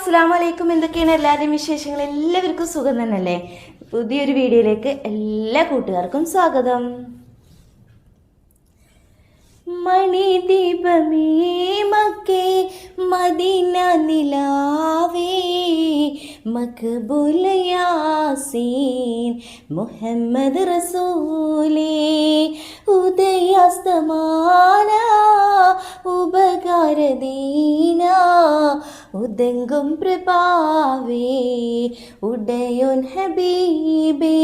അസ്സലാമു അലൈക്കും. എന്തൊക്കെയാണ് എല്ലാവരുടെയും വിശേഷങ്ങൾ? എല്ലാവർക്കും സുഖം തന്നെയല്ലേ? പുതിയൊരു വീഡിയോയിലേക്ക് എല്ലാ കൂട്ടുകാർക്കും സ്വാഗതം. മണിദീപമേ മക്കേ മദീന നിലാവേ മഖബൂൽ യാസീൻ മുഹമ്മദ് റസൂലേ ഉദയാസ്തമാന ഉപകാരദീന ഉദംഗം പ്രഭാവേ ഉടയോൻ ഹബീബേ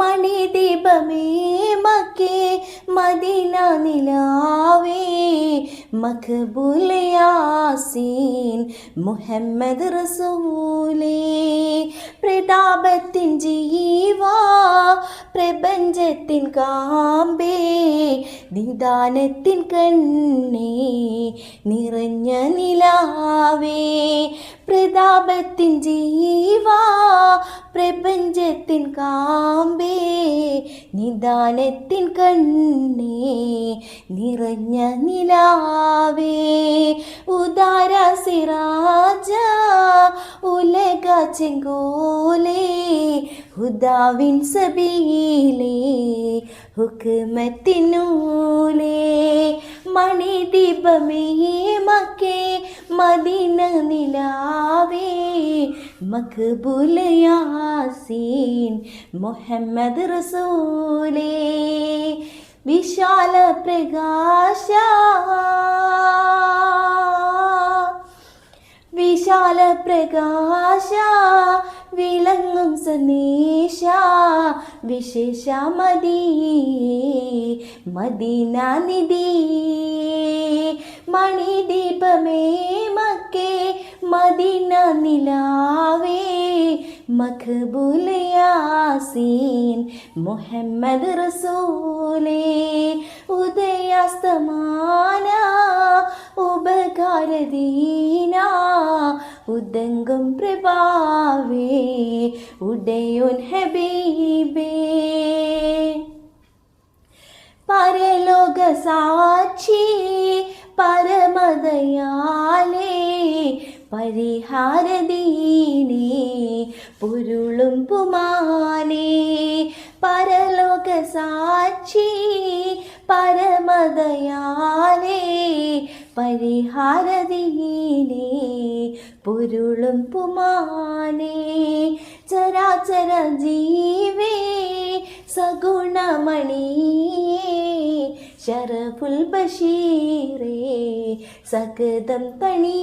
മണിദീപമേ മക്കേ മദീന നിലാവേ മഖബൂൽ യാസീൻ മുഹമ്മദ് റസൂലേ പ്രതാപത്തിൻ ജീവാ പ്രപഞ്ചത്തിൻ കാമ്പേ നിദാനത്തിൻ കണ്ണേ നിറഞ്ഞ നിലാവേ പ്രതാപത്തിൻ ജീവാ പ്രപഞ്ചത്തിൻ കാമ്പേ നിദാനത്തിൻ കണ്ണേ നിറഞ്ഞ നിലാവേ ഉദാര സിറാജ ഉലക ചെങ്കോലേ ഹുദാവിൻ സബീലേ ഹുക്മത്തിനൂലേ മണിദീപമേ മക്കേ മദീന നിലാവേ മഖബൂൽ യാസീൻ മുഹമ്മദ് റസൂലേ വിശാല പ്രകാശ വിശാല പ്രകാശ വിളങ്ങും സന്ദേശ വിശേഷ മദീന നിധി മണിദീപമേ മക്കേ മദീന നിലാവേ മഖബൂൽ യാസീൻ മുഹമ്മദ് റസൂലേ ഉദയാസ്തമാന ഉപകാരദീന ഉദംഗം പ്രഭാവേ ഉടയോൻ ഹബീബേ പരലോക സാക്ഷി പരമദയാലേ പരിഹാരദീനേ പൊരുളും പുമാനേ പരലോക സാക്ഷി പരമദയാലേ പരിഹാരദീനേ പൊരുളും പുമാനേ ചരാചര ജീവേ സഗുണമണിയേ ശരഫുൽ ബഷീറേ സകദം തണി